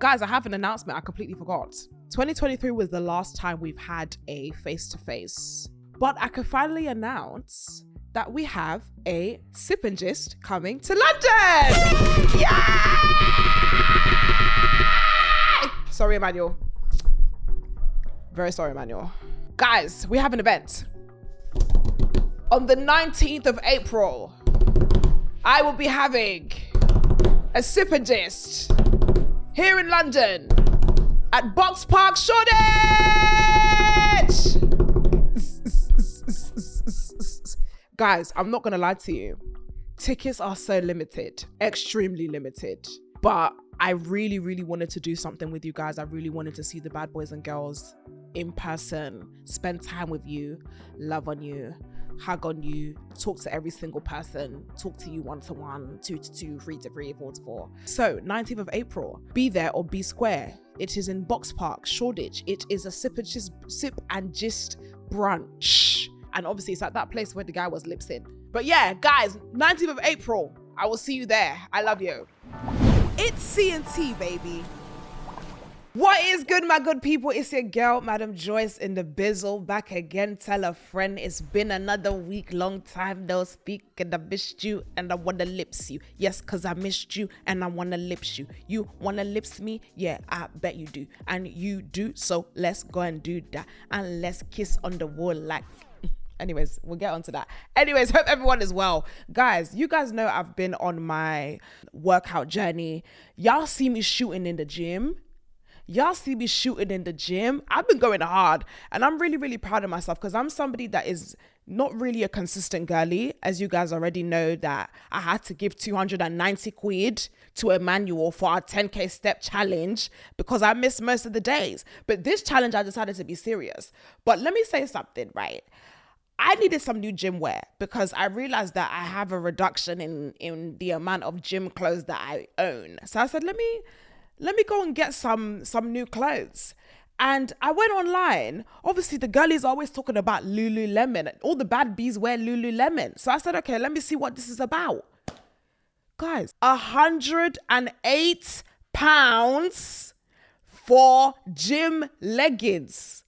Guys, I have an announcement. I completely forgot. 2023 was the last time we've had a face-to-face. But I can finally announce that we have a Sip and Gist coming to London! Yeah! Sorry, Emmanuel. Very sorry, Emmanuel. Guys, we have an event. On the 19th of April, I will be having a Sip and Gist here in London at BOXPARK Shoreditch! Guys, I'm not gonna lie to you. Tickets are so limited, extremely limited. But I really, really wanted to do something with you guys. I really wanted to see the bad boys and girls in person, spend time with you, love on you, hug on you, talk to every single person, talk to you 1-to-1, 2-to-2, 3-to-3, 4-to-4. So 19th of April, be there or be square. It is in BOXPARK, Shoreditch. It is a sip and gist brunch. And obviously it's at that place where the guy was lips in. But yeah, guys, 19th of April, I will see you there. I love you. It's C&T, baby. What is good, my good people? It's your girl, Madam Joyce in the bizzle, back again. Tell a friend it's been another week, long time no speak, and I missed you and I wanna lips you. Yes, cause I missed you and I wanna lips you. You wanna lips me? Yeah, I bet you do. And you do, so let's go and do that. And let's kiss on the wall like... Anyways, we'll get onto that. Anyways, hope everyone is well. Guys, you guys know I've been on my workout journey. Y'all see me shooting in the gym. I've been going hard and I'm really, really proud of myself because I'm somebody that is not really a consistent girly. As you guys already know that I had to give 290 quid to Emmanuel for our 10K step challenge because I missed most of the days. But this challenge, I decided to be serious. But let me say something, right? I needed some new gym wear because I realized that I have a reduction in the amount of gym clothes that I own. So I said, let me go and get some new clothes. And I went online. Obviously, the girlies are always talking about Lululemon. All the bad bees wear Lululemon. So I said, okay, let me see what this is about. Guys, £108 for gym leggings.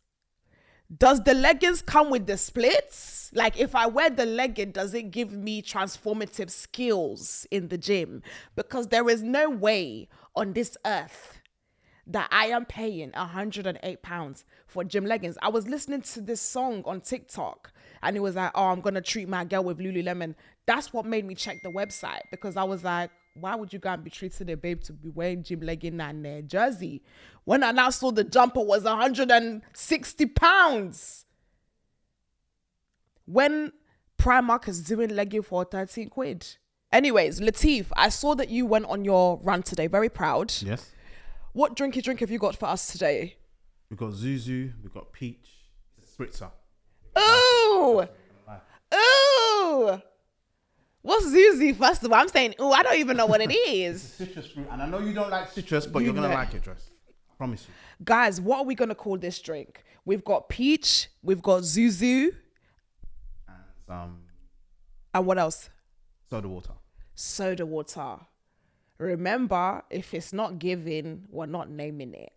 Does the leggings come with the splits? Like if I wear the legging, does it give me transformative skills in the gym? Because there is no way on this earth that I am paying £108 for gym leggings. I was listening to this song on TikTok and it was like, oh, I'm going to treat my girl with Lululemon. That's what made me check the website because I was like, why would you go and be treating a babe to be wearing gym legging and jersey? When I now saw the jumper was £160. When Primark is doing legging for 13 quid. Anyways, Latif, I saw that you went on your run today. Very proud. Yes. What drinky drink have you got for us today? We've got Zuzu, we've got Peach, Spritzer. Ooh! Ooh! What's Zuzu, first of all? I'm saying, ooh, I don't even know what it is. Citrus fruit. And I know you don't like citrus, but you're going to like it, Joyce. I promise you. Guys, what are we going to call this drink? We've got Peach, we've got Zuzu. And what else? Soda water. Soda water. Remember, if it's not given, we're not naming it.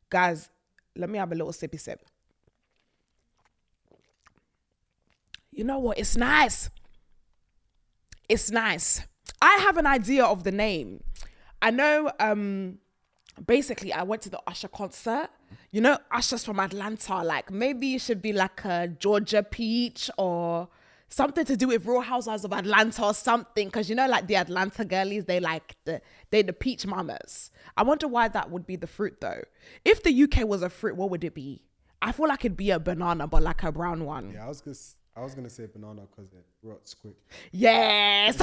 Guys, let me have a little sippy sip. You know what? It's nice. It's nice. I have an idea of the name. I know, basically, I went to the Usher concert. You know, Usher's from Atlanta. Like, maybe it should be like a Georgia Peach or something to do with Real Housewives of Atlanta or something. Because, you know, like the Atlanta girlies, they the peach mamas. I wonder why that would be the fruit, though. If the UK was a fruit, what would it be? I feel like it'd be a banana, but like a brown one. Yeah, I was gonna say banana because it rots quick. Yes.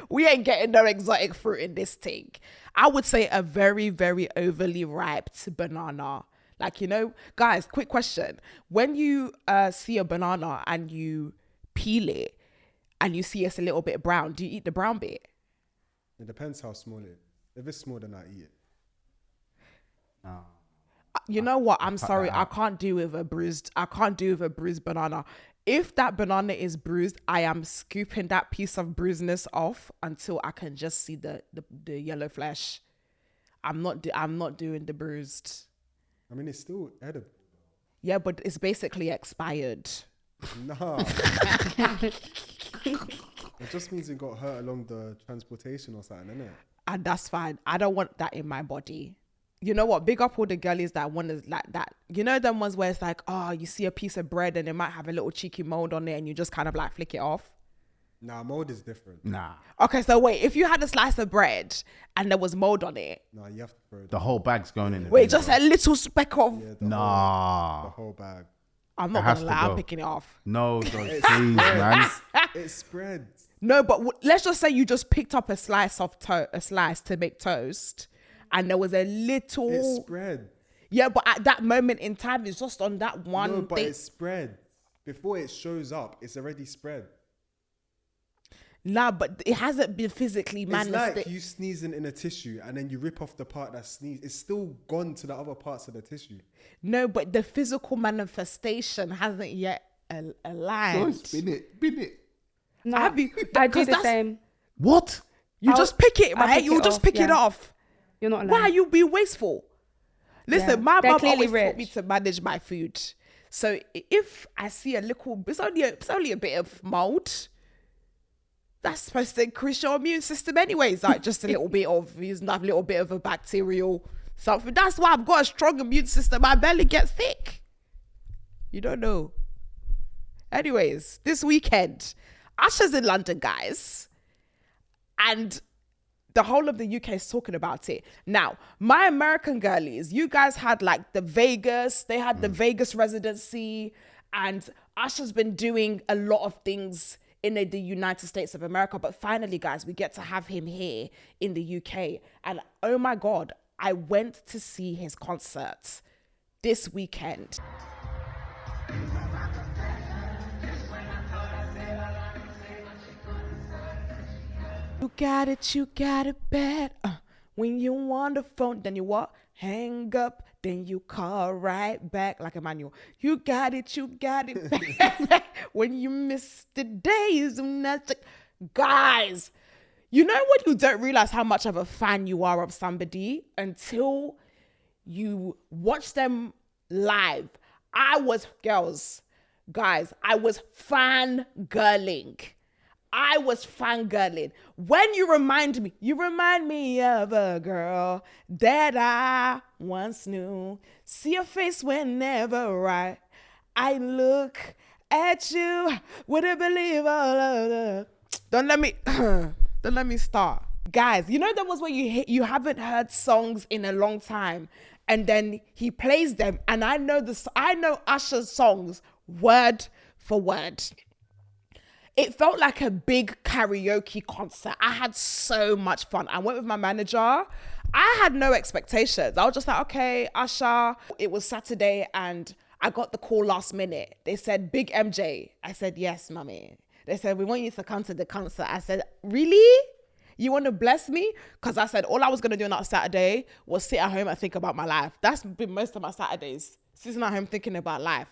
We ain't getting no exotic fruit in this thing. I would say a very, very overly ripe banana. Like, you know, guys, quick question. When you see a banana and you peel it and you see it's a little bit brown, do you eat the brown bit? It depends how small it is. If it's small, then I eat it. you know what? I'm cut sorry. that I out. can't do with a bruised. I can't do with a bruised banana. If that banana is bruised, I am scooping that piece of bruisedness off until I can just see the yellow flesh. I'm not doing the bruised. I mean, it's still edible. Yeah, but it's basically expired. Nah. It just means it got hurt along the transportation or something, innit? And that's fine. I don't want that in my body. You know what? Big up all the girlies that want to like that. You know them ones where it's like, oh, you see a piece of bread and it might have a little cheeky mold on it and you just kind of like flick it off. Nah, mold is different. Nah. Okay, so wait, if you had a slice of bread and there was mold on it, Nah, you have to throw it. The whole bag's going in. the wait, bin, just bro. a little speck of. Yeah, the Nah. whole bag. I'm It not has gonna to lie, I'm go. picking it off. No, Joyce, please, man. It spreads. No, but let's just say you just picked up a slice of a slice to make toast, and there was a little. It spread. Yeah, but at that moment in time, it's just on that one No, but thing. it spread. Before it shows up, it's already spread. Nah, but it hasn't been physically It's manifested. like you sneezing in a tissue and then you rip off the part that sneezed. It's still gone to the other parts of the tissue. No, but the physical manifestation hasn't yet aligned. Joyce, bin it. No, I do the same. What? You I'll- just pick it, I'll right? pick You it just off, pick it yeah. off. You're not Why lying. you be wasteful? Listen, Yeah, my they're mum clearly always taught me rich. to manage my food. So if I see a little, it's only a bit of mold. That's supposed to increase your immune system anyways. Like just a little bit of, using a little bit of a bacterial something. That's why I've got a strong immune system. I barely get sick. You don't know. Anyways, this weekend, Usher's in London, guys. And the whole of the UK is talking about it. Now, my American girlies, you guys had like the Vegas, they had the Vegas residency, and Usher's been doing a lot of things in the United States of America. But finally, guys, we get to have him here in the UK. And oh my God, I went to see his concert this weekend. You got it bad. When you on the phone, then you what? Hang up, then you call right back like a manual. You got it bad. When you miss the days of nothing. Guys, you know when you don't realize how much of a fan you are of somebody until you watch them live. I was fangirling. When you remind me of a girl that I once knew. See your face whenever I look at you. Wouldn't believe all of the. Don't let me start. Guys, you know that was where you haven't heard songs in a long time, and then he plays them, and I know Usher's songs word for word. It felt like a big karaoke concert. I had so much fun. I went with my manager. I had no expectations. I was just like, okay, Usher. It was Saturday and I got the call last minute. They said, Big MJ. I said, yes, mommy. They said, we want you to come to the concert. I said, really? You want to bless me? Because I said, all I was going to do on that Saturday was sit at home and think about my life. That's been most of my Saturdays, sitting at home thinking about life.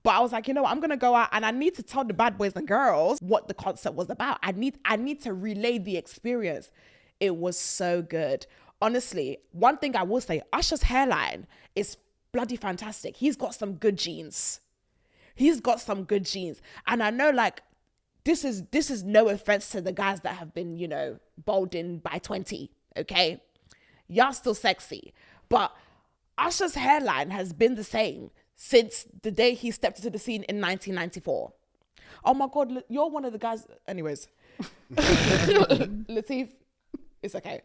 But I was like, you know what? I'm going to go out and I need to tell the bad boys and girls what the concert was about. I need to relay the experience. It was so good. Honestly, one thing I will say, Usher's hairline is bloody fantastic. He's got some good genes. And I know like, this is no offense to the guys that have been, balding by 20, okay? Y'all still sexy. But Usher's hairline has been the same since the day he stepped into the scene in 1994. Oh my God, you're one of the guys. Anyways, Latif, it's okay.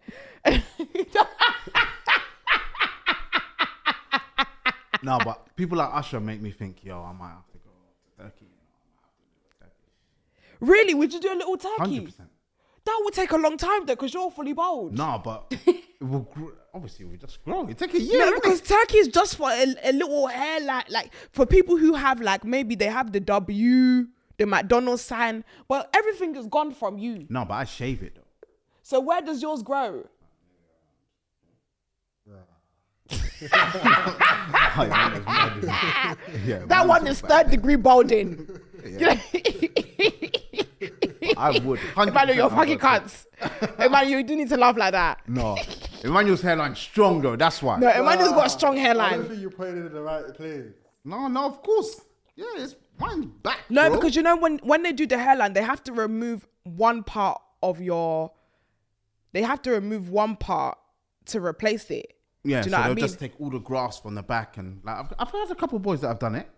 No, but people like Usher make me think, yo, I might have to go to Turkey. Really? Would you do a little turkey? 100%. That would take a long time though, because you're fully bald. No, but it will obviously we'll just grow. It take a year. No, innit? because turkey is just for a little hair, like for people who have like maybe they have the W, the McDonald's sign. Well, everything is gone from you. No, but I shave it though. So where does yours grow? Oh, man, it's mad, isn't it? Yeah, That man, one it's is bad. 3rd degree balding. Yeah. I would. 100% Emmanuel, you're I fucking would. cunts. Emmanuel, you do need to laugh like that. No. Emmanuel's hairline's strong though, that's why. No, Emmanuel's got a strong I don't hairline. think you pointed in the right place. No, of course. Yeah, mine's back. No, bro. because you know when they do the hairline, they have to remove one part of your. They have to remove one part to replace it. Yeah, do you so know what I they'll mean? just take all the grass from the back and like I've heard a couple of boys that have done it.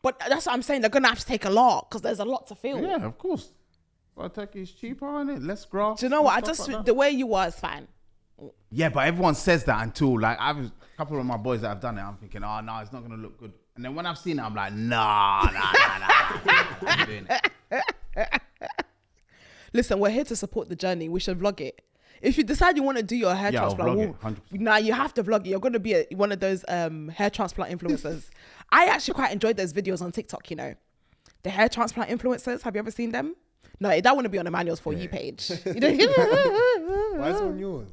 But that's what I'm saying. They're gonna have to take a lot because there's a lot to film. Yeah, of course. But Turkey is cheaper, isn't it? Less grass. Do you know what? I and just stuff like that. the way you are is fine. Yeah, but everyone says that until like a couple of my boys that have done it. I'm thinking, oh no, it's not gonna look good. And then when I've seen it, I'm like, nah, I'm doing it. Listen, we're here to support the journey. We should vlog it. If you decide you want to do your hair Yeah, I'll transplant, vlog it, 100%. nah, you have to vlog it. You're going to be one of those hair transplant influencers. I actually quite enjoyed those videos on TikTok, you know. The hair transplant influencers, have you ever seen them? No, that wouldn't be on Emmanuel's For You page. Why is it on yours?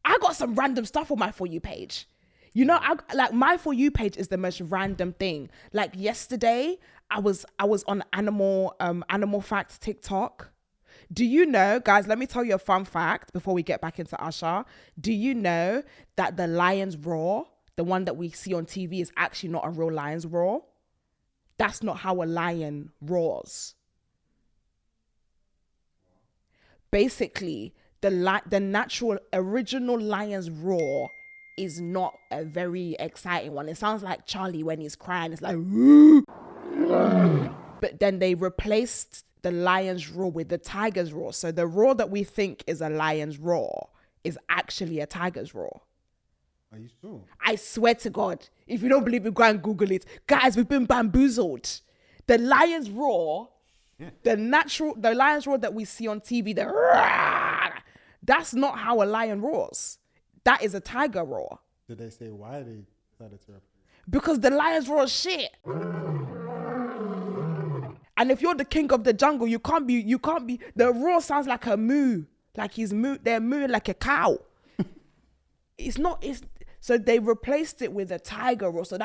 I got some random stuff on my For You page. You know, like my For You page is the most random thing. Like yesterday, I was on animal facts TikTok. Do you know, guys, let me tell you a fun fact before we get back into Usher. Do you know that the lion's roar, the one that we see on TV, is actually not a real lion's roar? That's not how a lion roars. Basically, the natural original lion's roar is not a very exciting one. It sounds like Charlie when he's crying. It's like, woo. But then they replaced the lion's roar with the tiger's roar. So the roar that we think is a lion's roar is actually a tiger's roar. Are you sure? I swear to God, if you don't believe me, go and Google it. Guys, we've been bamboozled. The lion's roar, the lion's roar that we see on TV, that's not how a lion roars. That is a tiger roar. Did they say why they decided to replace? Because the lion's roar is shit. And if you're the king of the jungle, you can't be, the roar sounds like a moo. Like they're mooing like a cow. So they replaced it with a tiger roar. So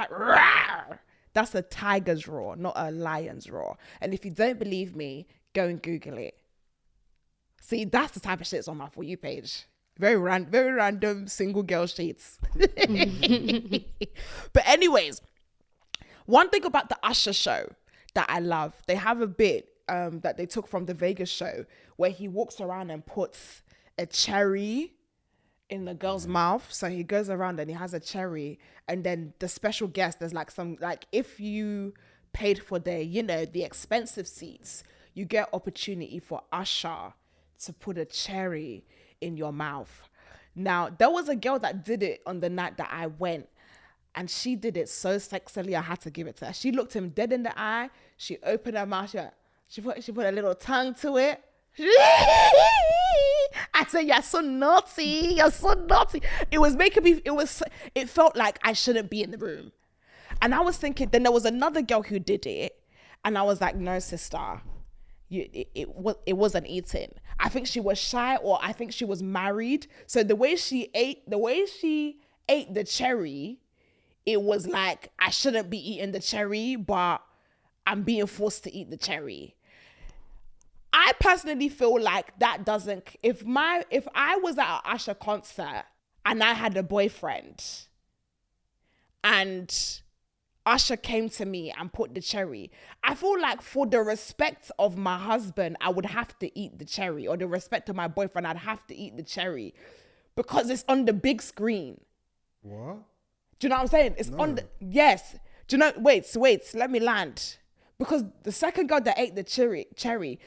that's a tiger's roar, not a lion's roar. And if you don't believe me, go and Google it. See, that's the type of shit's on my For You page. Very random single girl sheets. But anyways, one thing about the Usher show that I love, they have a bit that they took from the Vegas show where he walks around and puts a cherry in the girl's mouth. So he goes around and he has a cherry, and then the special guest, there's like if you paid for the expensive seats, you get opportunity for Usher to put a cherry in your mouth. Now, there was a girl that did it on the night that I went, and she did it so sexily, I had to give it to her. She looked him dead in the eye. She opened her mouth. She put a little tongue to it. I said, "You're so naughty. You're so naughty." It was making me. It felt like I shouldn't be in the room. And I was thinking. Then there was another girl who did it, and I was like, "No, sister, it wasn't eating." I think she was shy, or I think she was married. So the way she ate the cherry, it was like I shouldn't be eating the cherry, but I'm being forced to eat the cherry. I personally feel like that doesn't. If I was at an Usher concert and I had a boyfriend, and Usher came to me and put the cherry, I feel like for the respect of my husband, I would have to eat the cherry, or the respect of my boyfriend, I'd have to eat the cherry, because it's on the big screen. What? Do you know what I'm saying? It's on the, yes. Do you know, wait, let me land. Because the second girl that ate the cherry,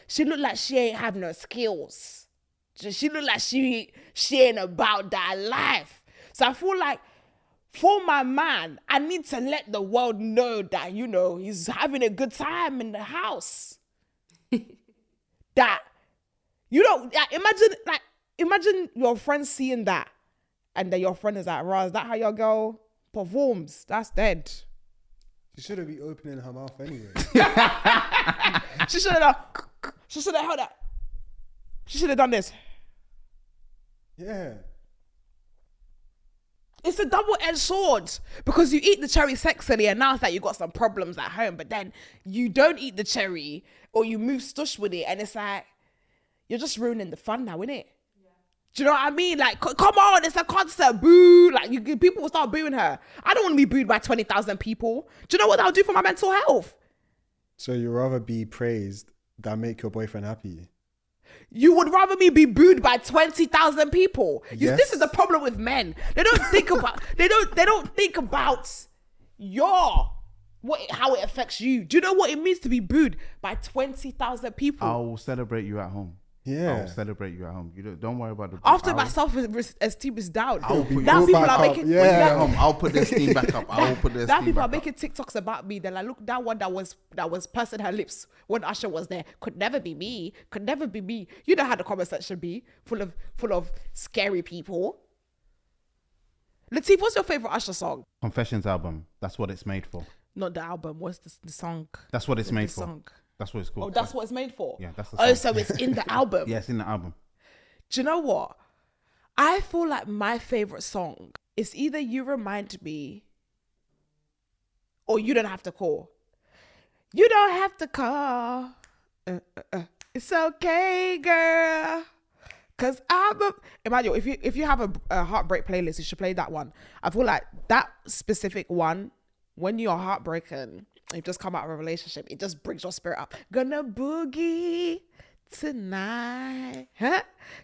she looked like she ain't have no skills. She looked like she ain't about that life. So I feel like for my man, I need to let the world know that, he's having a good time in the house. That, imagine your friend seeing that, and then your friend is like, "Roz, is that how your girl performs?" That's dead. She shouldn't be opening her mouth anyway. She should have held that. She should have done this. Yeah. it's a double-edged sword because you eat the cherry sexily and now it's like you got some problems at home, but then you don't eat the cherry or you move stush with it and it's like, you're just ruining the fun now, innit? Do you know what I mean? Like, come on, it's a concert, boo. Like, people will start booing her. I don't want to be booed by 20,000 people. Do you know what that'll do for my mental health? So you'd rather be praised than make your boyfriend happy? You would rather me be booed by 20,000 people. Yes. This is the problem with men. They don't think about, they don't think about how it affects you. Do you know what it means to be booed by 20,000 people? I will celebrate you at home. Yeah. I will celebrate you at home. You don't worry about the. After my self-esteem is down. I'll put Now you people back are up. making... Yeah. When you get home, I'll put the steam back up. I will put the Now steam people are back up. making TikToks about me. They're like, look, that one that was pursing her lips when Usher was there could never be me. Could never be me. You know how the comment section be full of scary people. Latif, what's your favorite Usher song? Confessions album. That's what it's made for. Not the album. What's the song? That's what it's The made for. song. That's what it's called. Oh, that's what it's made for. Yeah, that's the Oh, song. so it's in the album. Yeah, it's in the album. Do you know what? I feel like my favorite song is either You Remind Me or You Don't Have to Call. You don't have to call. It's okay, girl. Cause Emmanuel, if you have a heartbreak playlist, you should play that one. I feel like that specific one, when you're heartbroken, you've just come out of a relationship, it just brings your spirit up. Gonna boogie tonight, huh?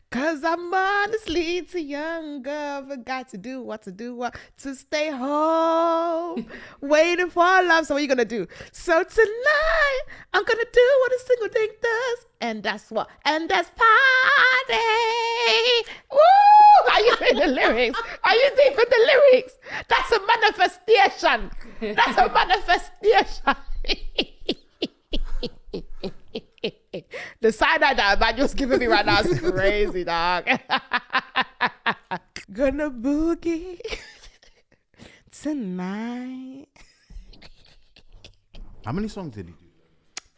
Cause I'm honestly too young, girl. Forgot to do what to stay home, waiting for love. So what are you gonna do? So tonight, I'm gonna do what a single thing does, and that's party. Woo! Are you doing the lyrics? Are you doing the lyrics? That's a manifestation. That's a manifestation. The side eye that Emmanuel's giving me right now is crazy, dog. Gonna boogie tonight. How many songs did he do?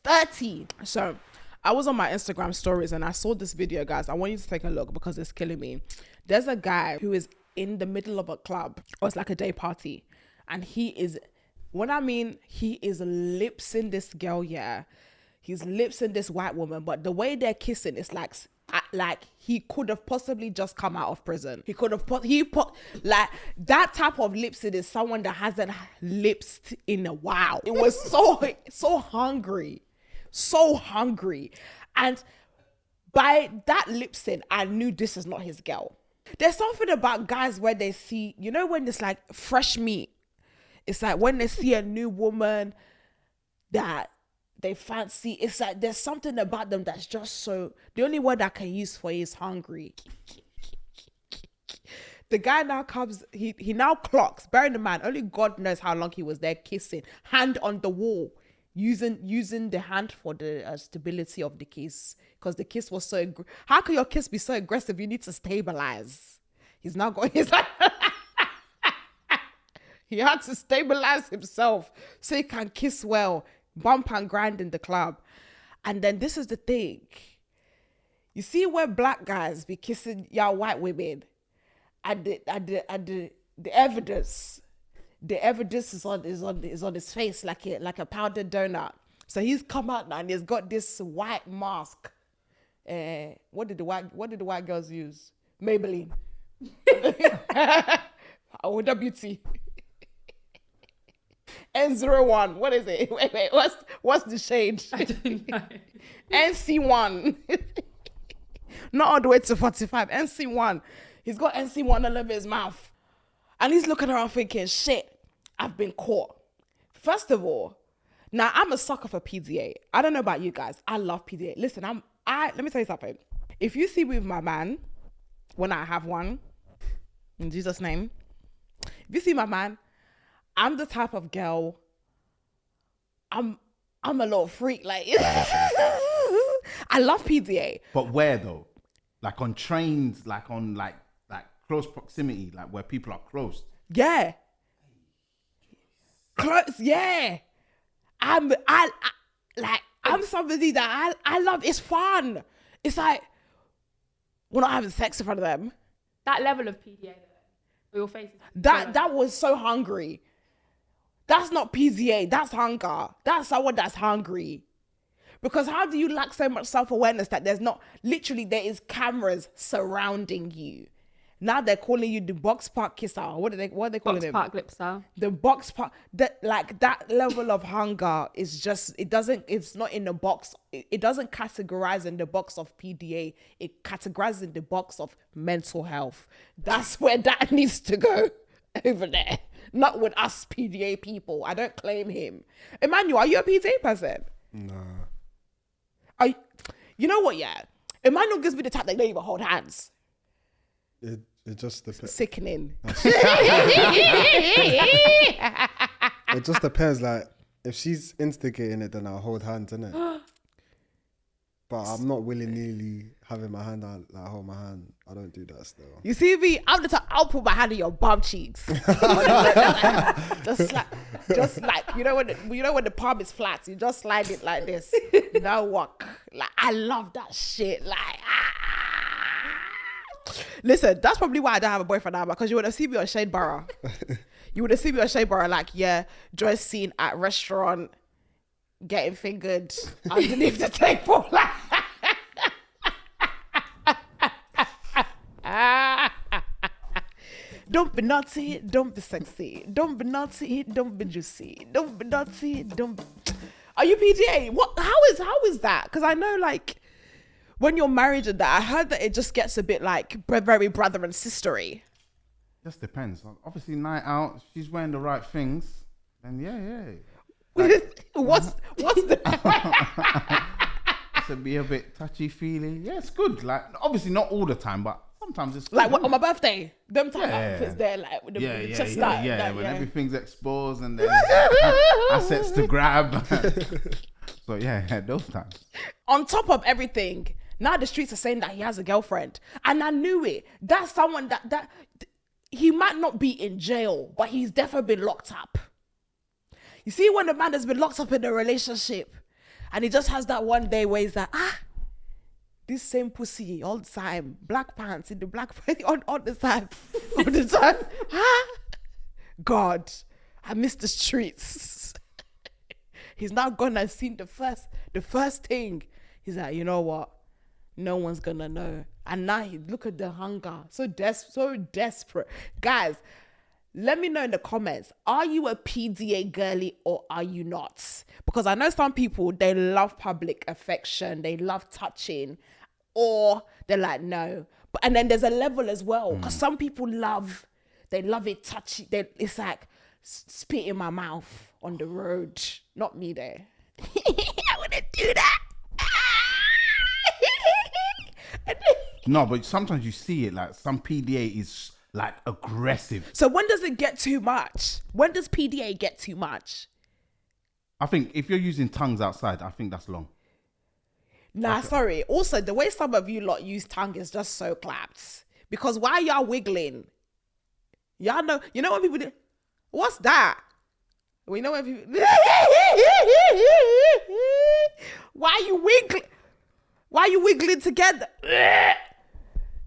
30. So I was on my Instagram stories and I saw this video, guys. I want you to take a look because it's killing me. There's a guy who is in the middle of a club, or it's like a day party, and he is lipsing this girl, yeah. He's lipsing this white woman, but the way they're kissing is like he could have possibly just come out of prison. He could have like that type of lipsing is someone that hasn't lipsed in a while. It was so hungry, and by that lipsing, I knew this is not his girl. There's something about guys where they see, you know, when it's like fresh meat. It's like when they see a new woman that they fancy, it's like there's something about them that's just so, the only word I can use for it is hungry. The guy now comes, he now clocks, bearing in mind, only God knows how long he was there kissing, hand on the wall, using the hand for the stability of the kiss, because the kiss was so, how can your kiss be so aggressive? You need to stabilize. He's now going, he's like, he had to stabilize himself so he can kiss well, bump and grind in the club. And then this is the thing. You see where black guys be kissing y'all white women, and the evidence is on his face like a powdered donut. So he's come out now and he's got this white mask. What did the white girls use? Maybelline. Huda Beauty. N01. What is it? Wait. What's the shade? I don't know. NC1. Not all the way to 45. NC1. He's got NC1 all over his mouth. And he's looking around thinking, shit, I've been caught. First of all, now I'm a sucker for PDA. I don't know about you guys. I love PDA. Listen, let me tell you something. If you see me with my man, when I have one, in Jesus' name, if you see my man, I'm the type of girl, I'm a little freak. Like, I love PDA. But where though? Like on trains, like on like close proximity, like where people are close. Yeah. Close, yeah. I'm somebody that I love. It's fun. It's like, we're not having sex in front of them. That level of PDA though. Your face. That was so hungry. That's not PDA. That's hunger. That's someone that's hungry. Because how do you lack so much self-awareness that there is cameras surrounding you? Now they're calling you the BOXPARK Gipser. What are they calling him? BOXPARK Gipser. The BOXPARK, that level of hunger is just, it's not in the box. It doesn't categorize in the box of PDA. It categorizes in the box of mental health. That's where that needs to go, over there. Not with us PDA people. I don't claim him. Emmanuel, are you a PDA person? Nah. You know what, yeah? Emmanuel gives me the type that don't even hold hands. It just depends. Sickening. It just depends. Like, if she's instigating it, then I'll hold hands, innit? But I'm not willy-nilly having my hand out, like, hold my hand. I don't do that still. You see me? I'm the type, I'll put my hand in your bum cheeks. just like you know when the palm is flat, you just slide it like this. No work. Like, I love that shit. Like, Listen, that's probably why I don't have a boyfriend now, because you would have seen me on Shade Borough. You would have seen me on Shade Borough, like, yeah, Joyce seen at restaurant getting fingered underneath the table. Don't be naughty, don't be sexy. Don't be naughty, don't be juicy. Don't be naughty, don't. Are you PDA? What? How is that? Because I know, like, when you're married and that, I heard that it just gets a bit like very brother and sistery. Just depends. Obviously, night out, she's wearing the right things, and yeah. Like, what's the? To be a bit touchy feely. Yeah, it's good. Like, obviously not all the time, but sometimes it's good, like what, on my birthday, them type outfits there, like with the chest out, when everything's exposed and there's assets to grab. So yeah, those times. On top of everything, now the streets are saying that he has a girlfriend, and I knew it. That's someone that he might not be in jail, but he's definitely been locked up. You see, when a man has been locked up in a relationship, and he just has that one day where he's like, this same pussy all the time, black pants in the black pants all the time, God, I miss the streets. He's now gone and seen the first thing. He's like, you know what? No one's gonna know. And now look at the hunger, so desperate. Guys, let me know in the comments, are you a PDA girly or are you not? Because I know some people, they love public affection, they love touching, or they're like, no. And then there's a level as well, because some people love it touchy. It's like spit in my mouth on the road. Not me there. I wouldn't do that. No, but sometimes you see it, like some PDA is like aggressive. So when does it get too much? When does PDA get too much? I think if you're using tongues outside, I think that's long. Nah, sorry. Also, the way some of you lot use tongue is just so clapped. Because why y'all wiggling? Y'all know, you know when people do, what's that? We know when people, why you wiggling together?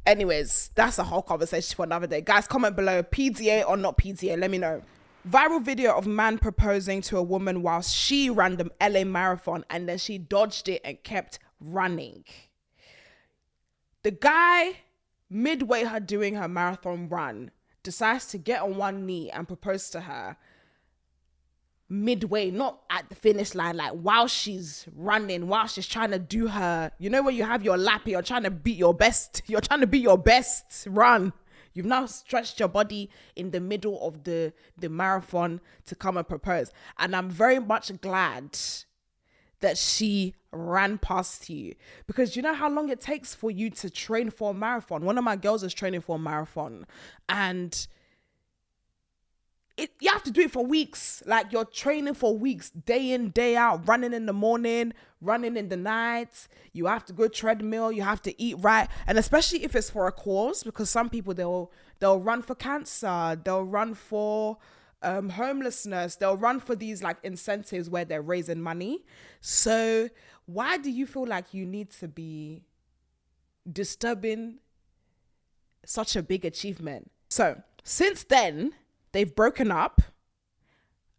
Anyways, that's a whole conversation for another day. Guys, comment below, PDA or not PDA, let me know. Viral video of man proposing to a woman whilst she ran the LA marathon and then she dodged it and kept running. The guy, midway her doing her marathon run, decides to get on one knee and propose to her midway, not at the finish line, like while she's running, while she's trying to do her, you know when you have your lap, you're trying to beat your best run. You've now stretched your body in the middle of the marathon to come and propose. And I'm very much glad that she ran past you, because you know how long it takes for you to train for a marathon. One of my girls is training for a marathon, and you have to do it for weeks. Like, you're training for weeks, day in, day out, running in the morning, running in the night. You have to go treadmill. You have to eat right. And especially if it's for a cause, because some people, they'll run for cancer. They'll run for homelessness. They'll run for these like incentives where they're raising money. So why do you feel like you need to be disturbing such a big achievement? So Since then, they've broken up.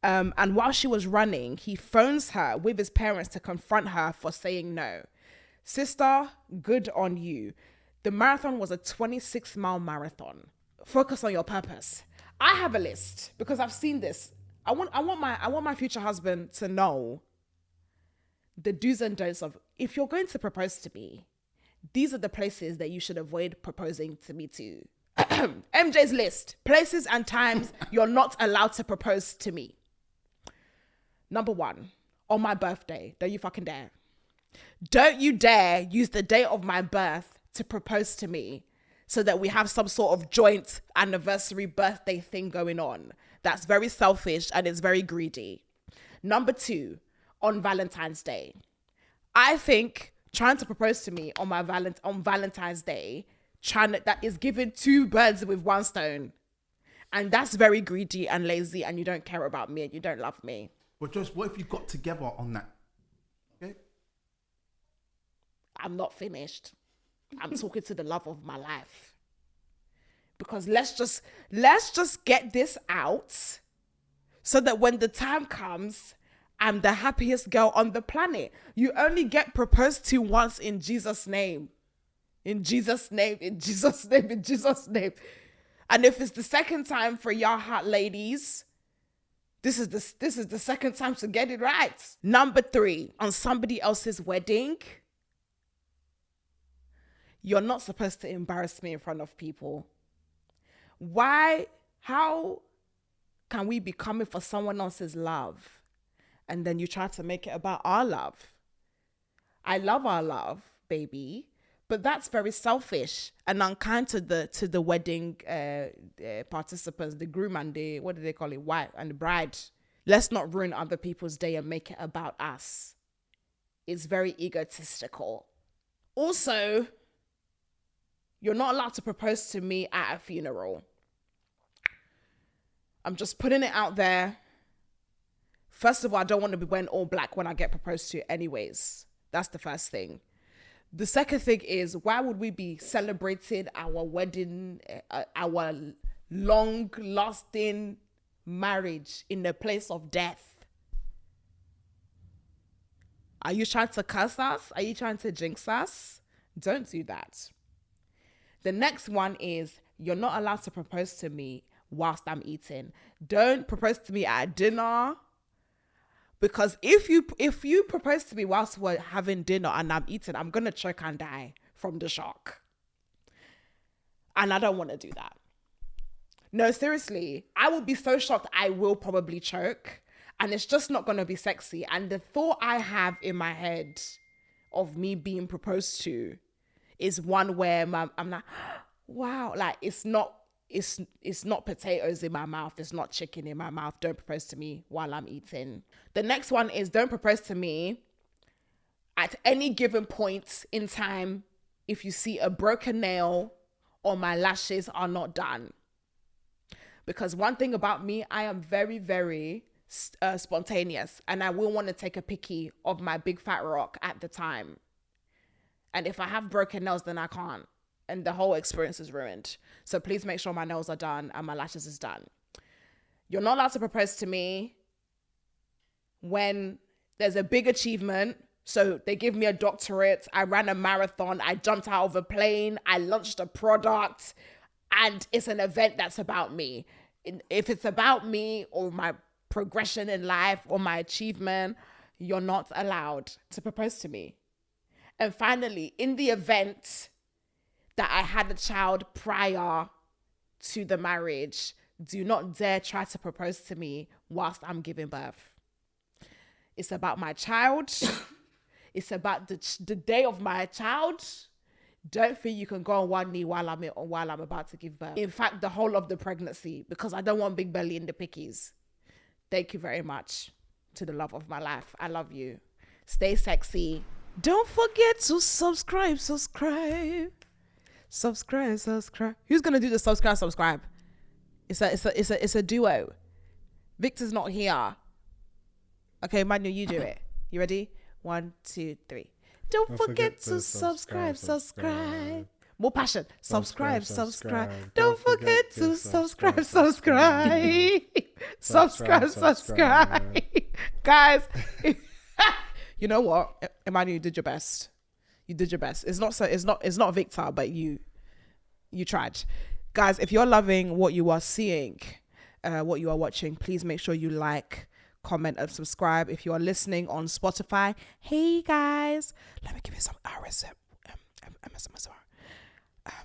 And while she was running, he phones her with his parents to confront her for saying no. Sister, good on you. The marathon was a 26-mile marathon. Focus on your purpose. I have a list because I've seen this. I want my future husband to know the do's and don'ts of, if you're going to propose to me, these are the places that you should avoid proposing to me to. MJ's list. Places and times you're not allowed to propose to me. Number 1, on my birthday. Don't you fucking dare. Don't you dare use the day of my birth to propose to me so that we have some sort of joint anniversary birthday thing going on. That's very selfish and it's very greedy. Number 2, on Valentine's Day. I think trying to propose to me on Valentine's Day, that is giving 2 birds with 1 stone. And that's very greedy and lazy, and you don't care about me and you don't love me. But just what if you got together on that? Okay. I'm not finished. I'm talking to the love of my life. Because let's just get this out so that when the time comes, I'm the happiest girl on the planet. You only get proposed to once in Jesus' name. In Jesus' name, in Jesus' name, in Jesus' name. And if it's the second time for y'all hot ladies, this is the second time to get it right. Number 3, on somebody else's wedding, you're not supposed to embarrass me in front of people. Why? How can we be coming for someone else's love and then you try to make it about our love? I love our love, baby, but that's very selfish and unkind to the wedding participants, the groom and the, what do they call it, wife and the bride. Let's not ruin other people's day and make it about us. It's very egotistical. Also, you're not allowed to propose to me at a funeral. I'm just putting it out there. First of all, I don't want to be wearing all black when I get proposed to anyways. That's the first thing. The second thing is, why would we be celebrating our wedding, our long-lasting marriage in the place of death? Are you trying to curse us? Are you trying to jinx us? Don't do that. The next one is, you're not allowed to propose to me whilst I'm eating. Don't propose to me at dinner. Because if you propose to me whilst we're having dinner and I'm eating, I'm going to choke and die from the shock. And I don't want to do that. No, seriously, I will be so shocked I will probably choke. And it's just not going to be sexy. And the thought I have in my head of me being proposed to is one where I'm like, wow, like it's not potatoes in my mouth. It's not chicken in my mouth. Don't propose to me while I'm eating. The next one is, don't propose to me at any given point in time if you see a broken nail or my lashes are not done. Because one thing about me, I am very, very spontaneous, and I will want to take a picky of my big fat rock at the time. And if I have broken nails, then I can't. And the whole experience is ruined. So please make sure my nails are done and my lashes is done. You're not allowed to propose to me when there's a big achievement. So they give me a doctorate, I ran a marathon, I jumped out of a plane, I launched a product, and it's an event that's about me. If it's about me or my progression in life or my achievement, you're not allowed to propose to me. And finally, in the event that I had a child prior to the marriage, do not dare try to propose to me whilst I'm giving birth. It's about my child. It's about the day of my child. Don't think you can go on one knee while I'm about to give birth. In fact, the whole of the pregnancy, because I don't want big belly in the pickies. Thank you very much to the love of my life. I love you. Stay sexy. Don't forget to subscribe. Who's gonna do the subscribe? It's a duo. Victor's not here. Okay, Manu, you do it. You ready? 1, 2, 3. Don't forget to subscribe. More passion. Subscribe. Subscribe. Don't forget to subscribe. Subscribe. Guys, you know what? Emmanuel, you did your best. You did your best. It's not Victor, but you tried. Guys, if you're loving what you are seeing, what you are watching, please make sure you like, comment, and subscribe. If you are listening on Spotify, hey guys, let me give you some RSM.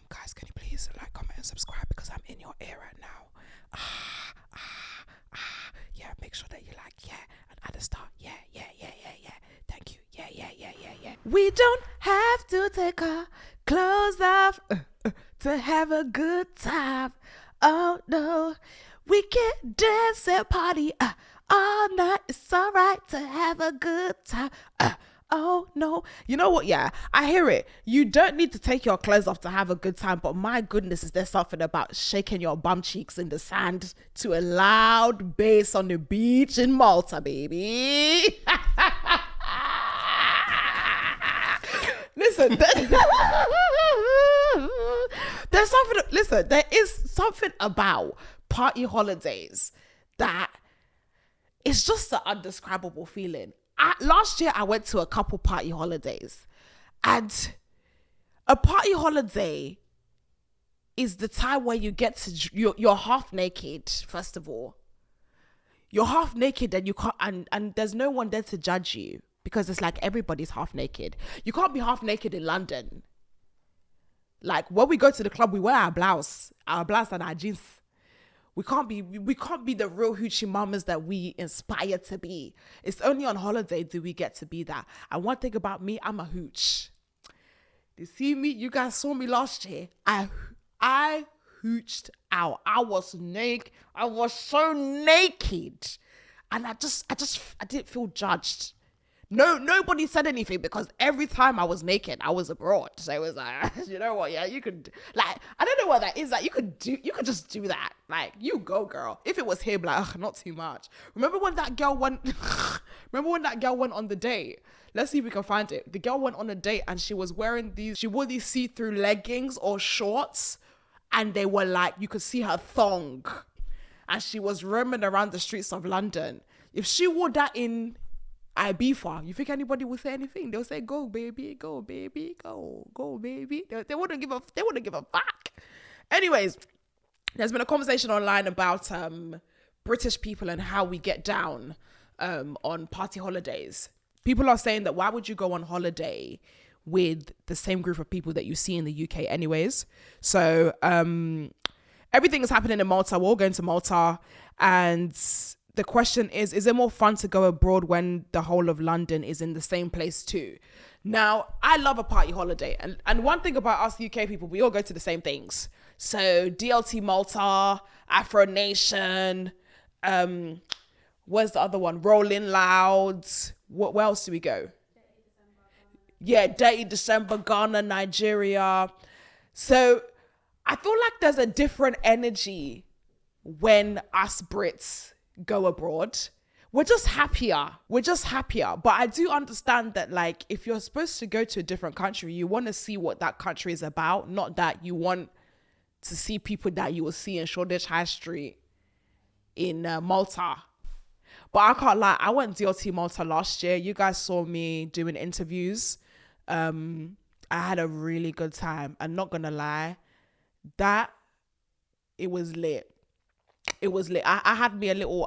Guys, can you please like, comment, and subscribe because I'm in your ear right now. Yeah, make sure that you like, and add a star. Yeah. Thank you. Yeah. We don't have to take our clothes off to have a good time. Oh no, we can dance and party all night. It's alright to have a good time. Oh no, you know what? Yeah, I hear it. You don't need to take your clothes off to have a good time, but my goodness, is there something about shaking your bum cheeks in the sand to a loud bass on the beach in Malta, baby? Listen, there's something. Listen, there is something about party holidays that it's just an undescribable feeling. Last year, I went to a couple party holidays, and a party holiday is the time where you get to you're half naked. First of all, you're half naked, and you can't, and there's no one there to judge you because it's like everybody's half naked. You can't be half naked in London. Like when we go to the club, we wear our blouse and our jeans. We can't be the real hoochie mamas that we inspire to be. It's only on holiday do we get to be that. And one thing about me, I'm a hooch. You see me? You guys saw me last year. I hooched out. I was naked. I was so naked. And I didn't feel judged. No, nobody said anything because every time I was naked, I was abroad. So it was like, you know what? Yeah, you could, like, I don't know what that is. Like, you could just do that. Like, you go, girl. If it was him, like, ugh, not too much. Remember when that girl went on the date? Let's see if we can find it. The girl went on a date and she wore these see-through leggings or shorts, and they were like, you could see her thong, and she was roaming around the streets of London. If she wore that in Ibiza, you think anybody would say anything? They'll say, go baby, go baby, go baby. They wouldn't give a fuck. Anyways, there's been a conversation online about British people and how we get down on party holidays. People are saying that why would you go on holiday with the same group of people that you see in the UK anyways? So everything is happening in Malta. We're all going to Malta, and the question is it more fun to go abroad when the whole of London is in the same place too? Now, I love a party holiday. And one thing about us UK people, we all go to the same things. So DLT Malta, Afro Nation, where's the other one? Rolling Loud. Where else do we go? Dirty December, Ghana, Nigeria. So I feel like there's a different energy when us Brits go abroad. We're just happier. But I do understand that, like, if you're supposed to go to a different country, you want to see what that country is about, not that you want to see people that you will see in Shoreditch High Street in Malta. But I can't lie, I went DLT Malta last year. You guys saw me doing interviews. I had a really good time. I'm not gonna lie, it was lit. It was lit. I had me a little.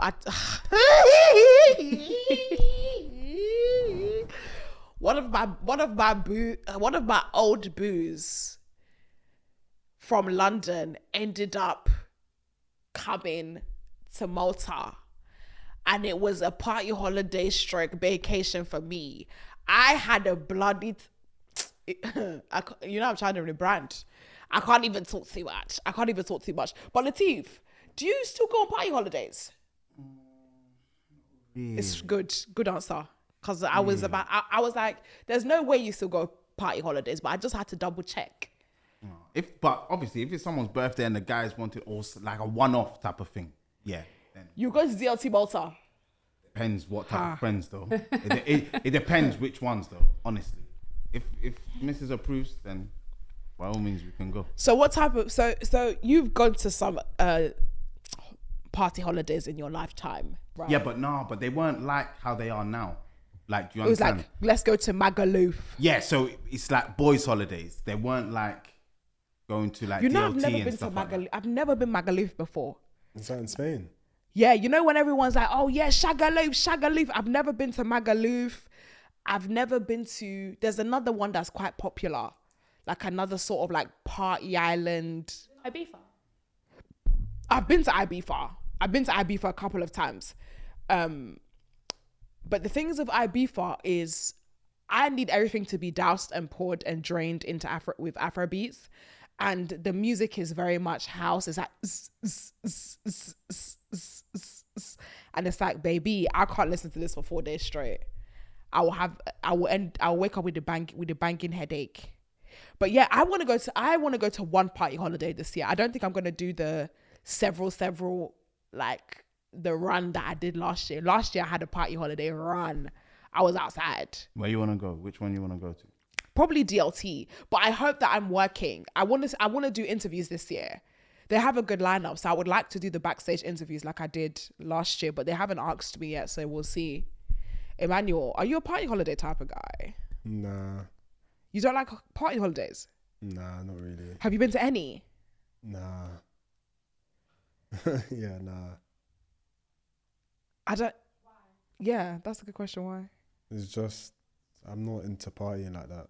One of my old boos from London ended up coming to Malta, and it was a party holiday stroke vacation for me. I had a bloody. I'm trying to rebrand. I can't even talk too much. But Latif, do you still go on party holidays? Yeah. It's good answer. Because I was like, there's no way you still go party holidays, but I just had to double check. But obviously, if it's someone's birthday and the guys want it also like a one-off type of thing, yeah. Then you go to DLT Malta. Depends what type of friends though. It depends which ones though, honestly. If Mrs. approves, then by all means, we can go. So what type of so you've gone to some party holidays in your lifetime, right? Yeah, but they weren't like how they are now. Like, do you It was understand? like, let's go to Magaluf. Yeah, so it's like boys' holidays. They weren't like going to like You know, DLT I've never and been to stuff like Magaluf. that. I've never been Magaluf before. Is that in Spain? Yeah, you know when everyone's like, oh yeah, Shagaloof. I've never been to Magaluf. I've never been to, there's another one that's quite popular. Like another sort of like party island. Ibiza. I've been to Ibiza. I've been to Ibiza a couple of times. But the things of Ibiza is I need everything to be doused and poured and drained into with Afro beats. And the music is very much house. It's like, and it's like, baby, I can't listen to this for 4 days straight. I'll wake up with a banking headache. But yeah, I want to go to one party holiday this year. I don't think I'm going to do the several, like the run that I did last year. Last year I had a party holiday run. I was outside. Where you want to go? Which one you want to go to? Probably DLT, but I hope that I'm working. I want to do interviews this year. They have a good lineup, so I would like to do the backstage interviews like I did last year, but they haven't asked me yet, so we'll see. Emmanuel, are you a party holiday type of guy? Nah. You don't like party holidays? Nah, not really. Have you been to any? Nah. Yeah, nah. I don't. Why? Yeah, that's a good question. Why? It's just, I'm not into partying like that.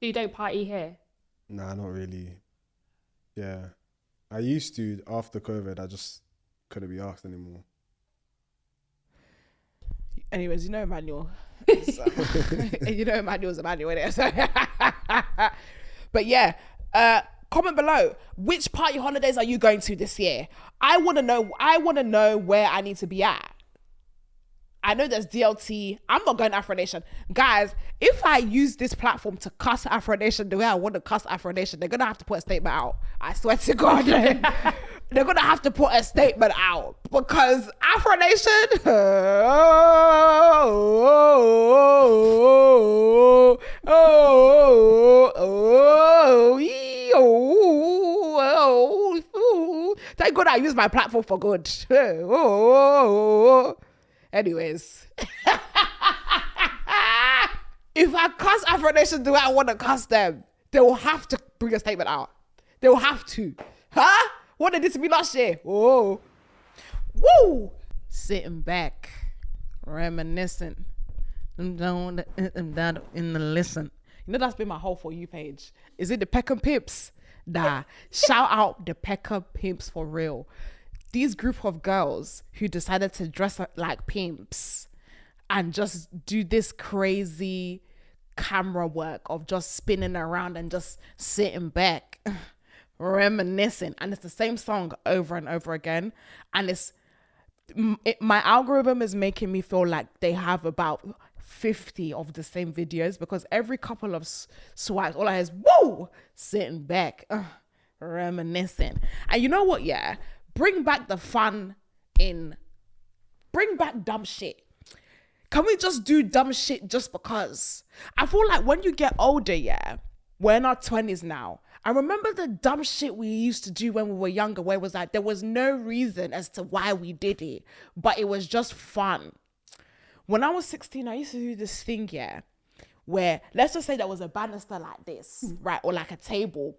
You don't party here? Nah, not really. Yeah. I used to, after COVID, I just couldn't be asked anymore. Anyways, you know Emmanuel. So, you know Emmanuel's Emmanuel, innit? So, but yeah, comment below. Which party holidays are you going to this year? I want to know where I need to be at. I know there's DLT. I'm not going to Afro Nation. Guys, if I use this platform to cuss Afro Nation the way I want to cuss Afro Nation, they're going to have to put a statement out. I swear to God. They're going to have to put a statement out. Because Afro Nation... Thank God I use my platform for good. Anyways, if I cuss Afro Nation the way I want to cuss them, they will have to bring a statement out. They will have to. Huh? What did this be last year? Oh. Woo! Sitting back, reminiscing. I'm down in the listen. You know that's been my whole For You page. Is it the Peckham Pimps? Nah. Shout out the Peckham Pimps for real. These group of girls who decided to dress up like pimps and just do this crazy camera work of just spinning around and just sitting back, reminiscing. And it's the same song over and over again. And my algorithm is making me feel like they have about 50 of the same videos, because every couple of swipes, all I hear is, woo, sitting back, reminiscing. And you know what, yeah? Bring back the fun bring back dumb shit. Can we just do dumb shit just because? I feel like when you get older, yeah, we're in our 20s now. I remember the dumb shit we used to do when we were younger, where it was like, there was no reason as to why we did it, but it was just fun. When I was 16, I used to do this thing, yeah, where, let's just say there was a banister like this, right? Or like a table.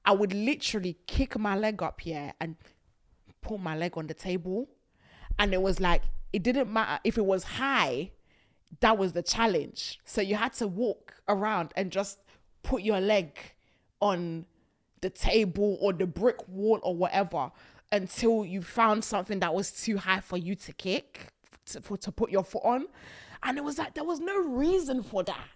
I would literally kick my leg up here and put my leg on the table, and it was like, it didn't matter if it was high, that was the challenge. So you had to walk around and just put your leg on the table or the brick wall or whatever until you found something that was too high for you to kick, to put your foot on. And it was like, there was no reason for that.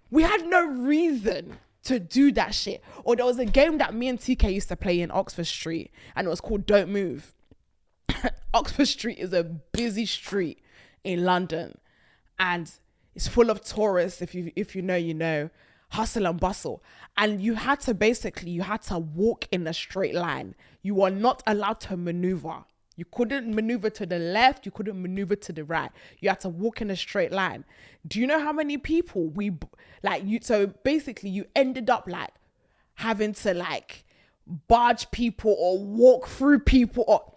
We had no reason to do that shit. Or there was a game that me and TK used to play in Oxford Street, and it was called Don't Move. Oxford Street is a busy street in London, and it's full of tourists. If you know, you know, hustle and bustle. And you had to walk in a straight line. You were not allowed to maneuver. You couldn't maneuver to the left. You couldn't maneuver to the right. You had to walk in a straight line. Do you know how many people so basically you ended up like having to like barge people or walk through people or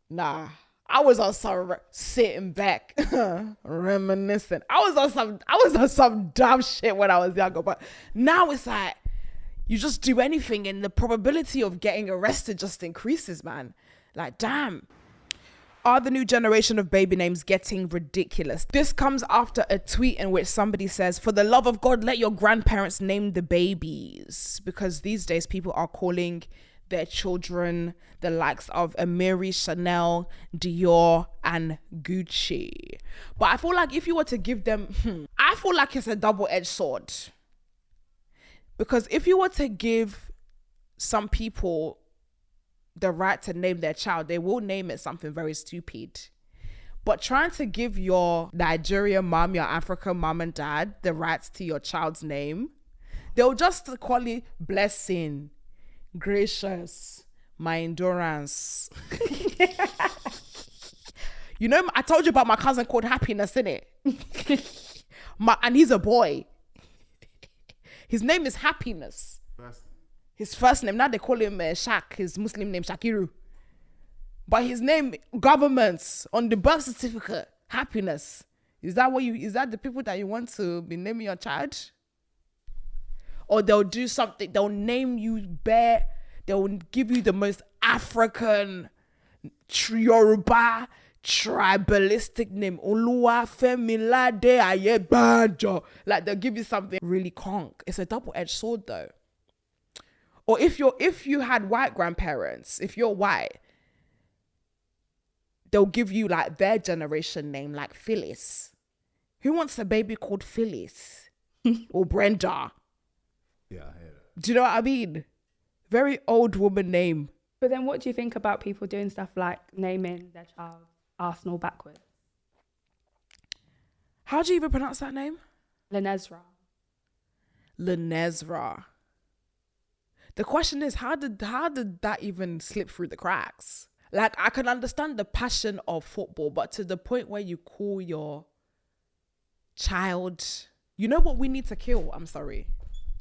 nah. I was on some sitting back, reminiscing. I was on some dumb shit when I was younger, but now it's like you just do anything and the probability of getting arrested just increases, man. Like, damn. Are the new generation of baby names getting ridiculous? This comes after a tweet in which somebody says, for the love of God, let your grandparents name the babies. Because these days people are calling their children the likes of Amiri, Chanel, Dior, and Gucci. But I feel like if you were to give them, I feel like it's a double-edged sword. Because if you were to give some people the right to name their child, they will name it something very stupid. But trying to give your Nigerian mom, your African mom and dad the rights to your child's name, they'll just call it blessing, gracious, my endurance. You know, I told you about my cousin called Happiness, innit? And he's a boy. His name is Happiness. His first name, now they call him Shak, his Muslim name Shakiru. But his name, governments, on the birth certificate, Happiness. Is that the people that you want to be naming your child? Or they'll do something, they'll name you they'll give you the most African, Yoruba, tribalistic name. Oluwa Femilade Ayebanjo. Like they'll give you something really conk. It's a double-edged sword though. Or if you had white grandparents, if you're white, they'll give you like their generation name, like Phyllis. Who wants a baby called Phyllis? Or Brenda? Yeah, I hear that. Do you know what I mean? Very old woman name. But then what do you think about people doing stuff like naming their child Arsenal backwards? How do you even pronounce that name? Lenezra. The question is, how did that even slip through the cracks? Like, I can understand the passion of football, but to the point where you call your child, you know what we need to kill? I'm sorry.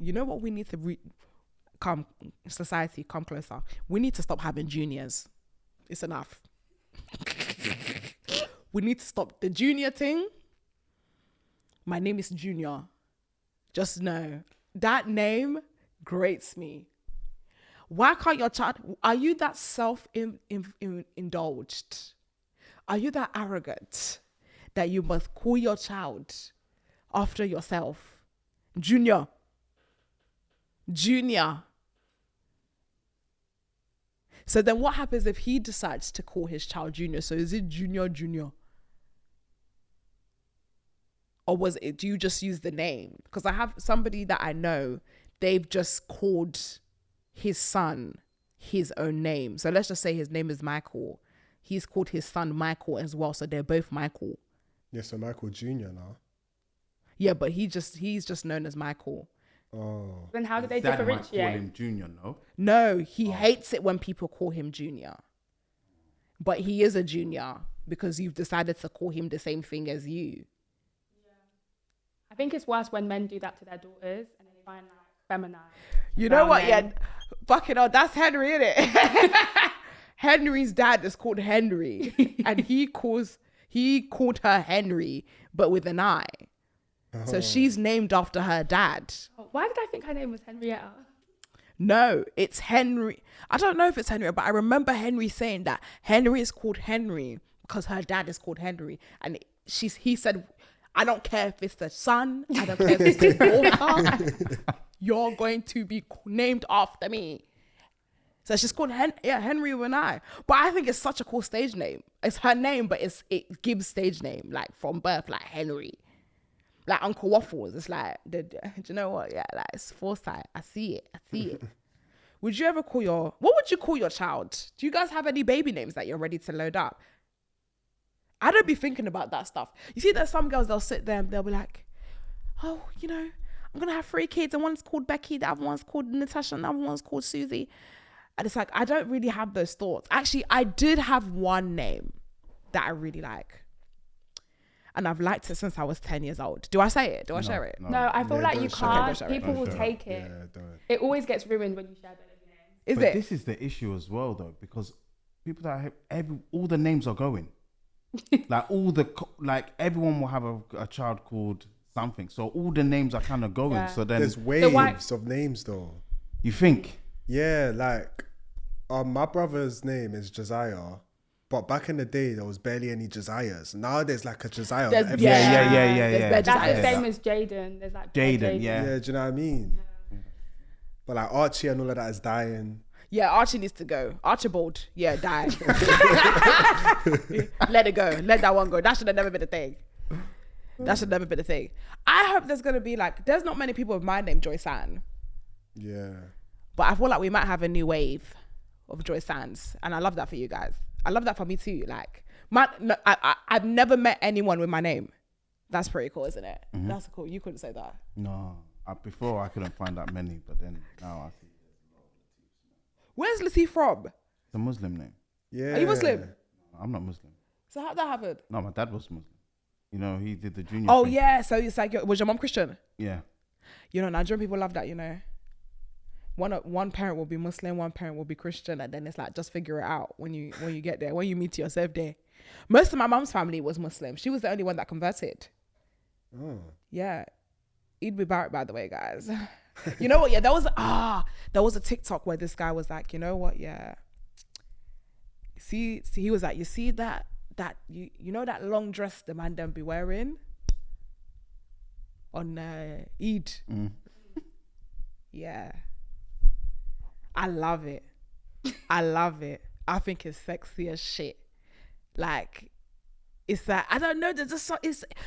You know what we need to come closer. We need to stop having juniors. It's enough. We need to stop the junior thing. My name is Junior. Just know that name grates me. Why can't your child, are you that self-indulged? Are you that arrogant that you must call your child after yourself? Junior. So then what happens if he decides to call his child Junior? So is it Junior? Or do you just use the name? Because I have somebody that I know, they've just called his son his own name. So let's just say his name is Michael. He's called his son Michael as well. So they're both Michael. Yeah, so Michael Jr. now. Yeah, but he's just known as Michael. Oh. Then how do they Dad might differentiate? call him Junior, no? No, he hates it when people call him Junior. But he is a junior because you've decided to call him the same thing as you. I think it's worse when men do that to their daughters and they find like feminine. You know what? name. Yeah, fucking hell, that's Henry, innit? Henry's dad is called Henry, and he called her Henry, but with an I. So she's named after her dad. Oh, why did I think her name was Henrietta? No, it's Henry. I don't know if it's Henry, but I remember Henry saying that Henry is called Henry because her dad is called Henry, and he said, I don't care if it's the son, I don't care if it's the daughter, you're going to be named after me. So she's called Henry with an I. But I think it's such a cool stage name. It's her name, but it gives stage name, like from birth, like Henry. Like Uncle Waffles. It's like, do you know what? Yeah, like it's foresight. I see it. Would you ever what would you call your child? Do you guys have any baby names that you're ready to load up? I don't be thinking about that stuff. You see, there's some girls, they'll sit there and they'll be like, oh, you know, I'm going to have 3 kids and one's called Becky, the other one's called Natasha, and the other one's called Susie. And it's like, I don't really have those thoughts. Actually, I did have one name that I really like. and I've liked it since I was 10 years old. Do I say it? Do I share it? No, I feel Yeah, like you don't share it. can't. Don't share it. People will Don't take it. Yeah, don't. It always gets ruined when you share baby names. Is But it? this is the issue as well, though, because people that have all the names are going. Like like everyone will have a child called something, so all the names are kind of going. Yeah. So then There's waves of names though. you think, Yeah, like my brother's name is Josiah, but back in the day there was barely any Josiahs. Now there's like a Josiah. There's- every- yeah. There's bare That's the Josiahs. same as Jaden. There's like bare Jaden, yeah. Yeah, do you know what I mean? But like Archie and all of that is dying. Yeah, Archie needs to go. Archibald, yeah, die. Let it go. Let that one go. That should have never been a thing. That should never been a thing. I hope there's gonna be like, there's not many people with my name, Joyce Ann, Yeah. but I feel like we might have a new wave of Joyce Anns, and I love that for you guys. I love that for me too. Like, I've never met anyone with my name. That's pretty cool, isn't it? That's cool. You couldn't say that. no. Before I couldn't find that many, but then now I see Where's Latif from? it's a Muslim name. Yeah. Are you Muslim? I'm not Muslim. So how'd that happen? No, my dad was Muslim. You know, he did the junior. Oh thing. yeah, so it's like, was your mom Christian? Yeah. You know, Nigerian people love that, you know. One parent will be Muslim, one parent will be Christian, and then it's like, just figure it out when you get there, when you meet yourself there. Most of my mom's family was Muslim. She was the only one that converted. Oh. Yeah. Eid Mubarak, by the way, guys. You know what? Yeah, there was a TikTok where this guy was like, you know what? Yeah. See, he was like, you see that you know that long dress the man them be wearing on Eid. Yeah. I love it. I think it's sexy as shit. Like, it's like, I don't know, there's just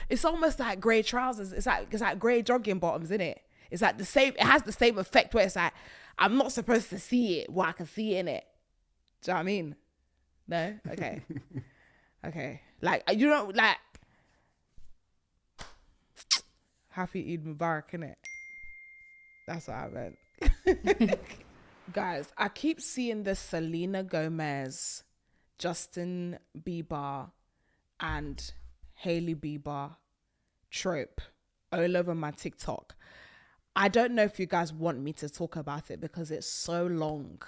it's almost like grey trousers. It's like grey jogging bottoms, isn't it? It's like the same, it has the same effect where it's like, I'm not supposed to see it, but I can see it in it. Do you know what I mean? No? Okay. Okay. Like, you know, like, happy Eid Mubarak, innit? That's what I meant. Guys, I keep seeing this Selena Gomez, Justin Bieber, and Hailey Bieber trope all over my TikTok. I don't know if you guys want me to talk about it because it's so long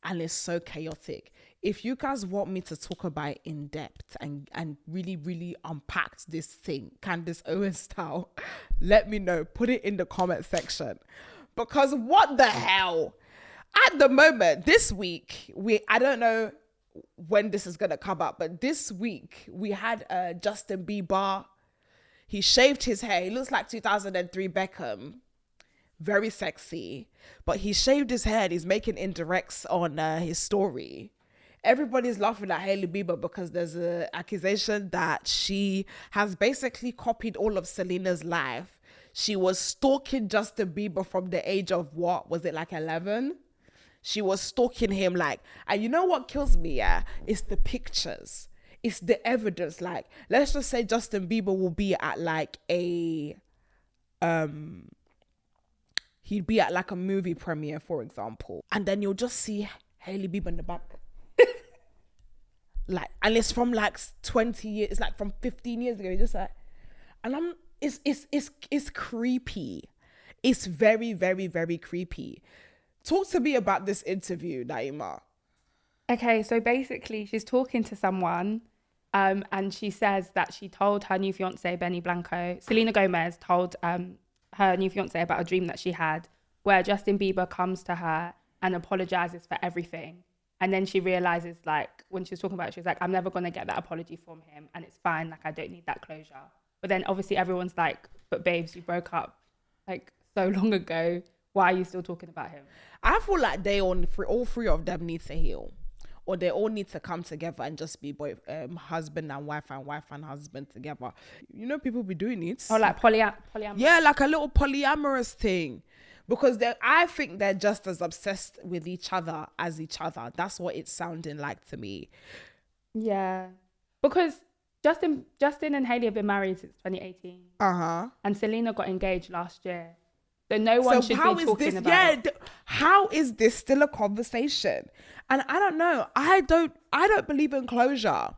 and it's so chaotic. If you guys want me to talk about it in depth and really, really unpack this thing, Candace Owens style, let me know. Put it in the comment section. Because what the hell? At the moment, this week, I don't know when this is going to come up, but this week we had Justin Bieber. He shaved his hair. He looks like 2003 Beckham. Very sexy. But he shaved his head. He's making indirects on his story. Everybody's laughing at Hailey Bieber because there's an accusation that she has basically copied all of Selena's life. She was stalking Justin Bieber from the age of what? Was it like 11? She was stalking him like, and you know what kills me, yeah? It's the pictures. It's the evidence. Like, let's just say Justin Bieber will be at like he'd be at like a movie premiere, for example. And then you'll just see Hailey Bieber in the back. Like, and it's from like 20 years, it's like from 15 years ago. You're just like, and it's creepy. It's very, very, very creepy. Talk to me about this interview, Naima. Okay, so basically she's talking to someone and she says that she told her new fiance, Benny Blanco, Selena Gomez told her new fiance about a dream that she had where Justin Bieber comes to her and apologizes for everything. And then she realizes, like, when she was talking about it, she was like, I'm never going to get that apology from him and it's fine. Like, I don't need that closure. But then obviously everyone's like, but babes, you broke up like so long ago. Why are you still talking about him? I feel like all three of them need to heal, or they all need to come together and just be husband and wife and husband together. You know, people be doing it. Or like polyamorous. Yeah, like a little polyamorous thing. Because I think they're just as obsessed with each other as each other. That's what it's sounding like to me. Yeah. Because Justin and Hailey have been married since 2018. Uh-huh. And Selena got engaged last year. So no one should be talking about it. How is this still a conversation? And I don't know. I don't believe in closure.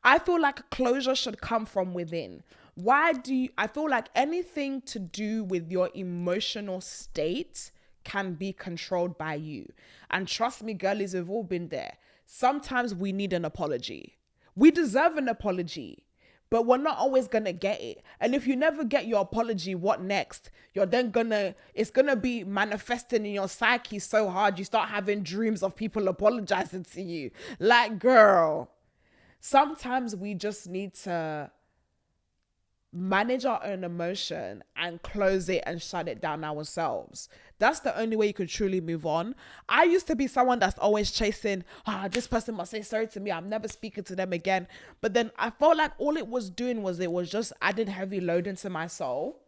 I feel like closure should come from within. I feel like anything to do with your emotional state can be controlled by you. And trust me, girlies, we've all been there. Sometimes we need an apology. We deserve an apology, but we're not always gonna get it. And if you never get your apology, what next? It's gonna be manifesting in your psyche so hard you start having dreams of people apologizing to you. Like, girl, sometimes we just need to manage our own emotion and close it and shut it down ourselves. That's the only way you could truly move on. I used to be someone that's always chasing, this person must say sorry to me, I'm never speaking to them again. But then I felt like all it was doing was just adding heavy load into my soul.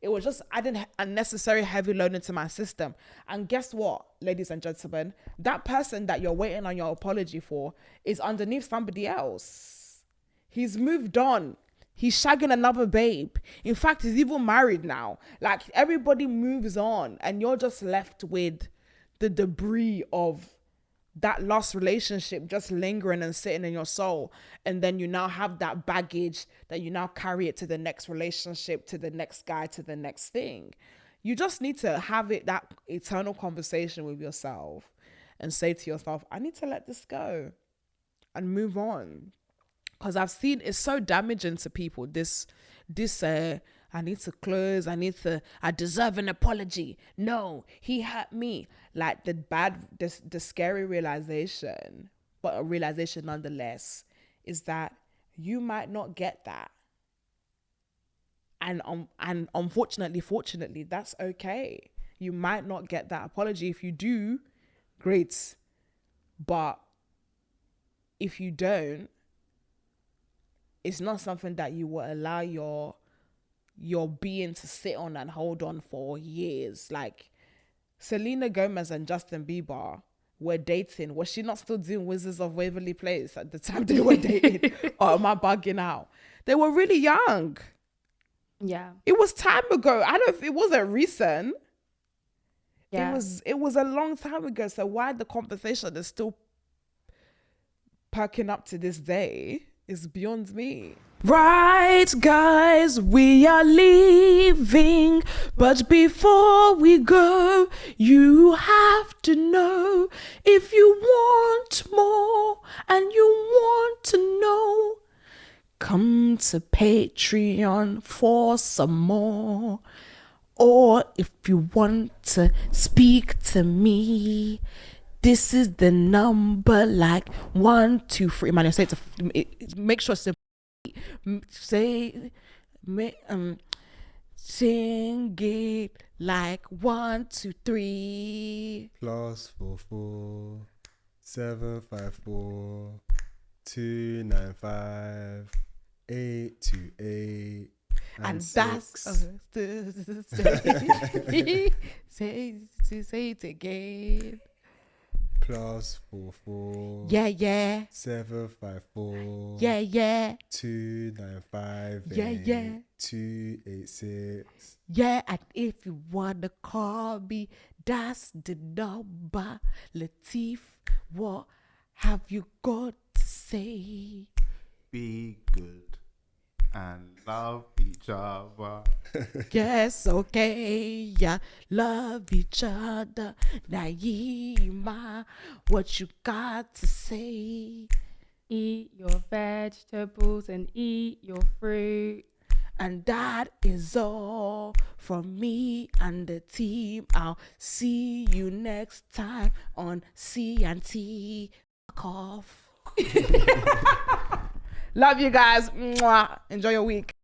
It was just adding unnecessary heavy load into my system. And guess what, ladies and gentlemen? That person that you're waiting on your apology for is underneath somebody else. He's moved on. He's shagging another babe. In fact, he's even married now. Like, everybody moves on and you're just left with the debris of that lost relationship just lingering and sitting in your soul. And then you now have that baggage that you now carry it to the next relationship, to the next guy, to the next thing. You just need to have that eternal conversation with yourself and say to yourself, I need to let this go and move on. Because I've seen it's so damaging to people. I need to close. I deserve an apology. No, he hurt me. Like the scary realization, but a realization nonetheless, is that you might not get that. And fortunately, that's okay. You might not get that apology. If you do, great. But if you don't, it's not something that you will allow your being to sit on and hold on for years. Like, Selena Gomez and Justin Bieber were dating. Was she not still doing Wizards of Waverly Place at the time they were dating? Or am I bugging out? They were really young. Yeah. It was time ago. I don't know if it wasn't recent. Yeah. It was a long time ago. So why the conversation is still perking up to this day is beyond me. Right, guys, we are leaving, but before we go, you have to know, if you want more and you want to know, come to Patreon for some more. Or if you want to speak to me, this is the number, like 1, 2, 3. Man, say it. Make sure it's sing it like 1, 2, 3. +44 754 295 828 And 6. that's say it again. +44 Yeah 754 yeah 295 Yeah. 286. yeah. And if you wanna call me, that's the number. Latif, what have you got to say? Be good and love each other. Yes, okay, yeah. Love each other. Naima, what you got to say? Eat your vegetables and eat your fruit. And that is all from me and the team. I'll see you next time on C&T. Fuck off. Love you guys. Mwah. Enjoy your week.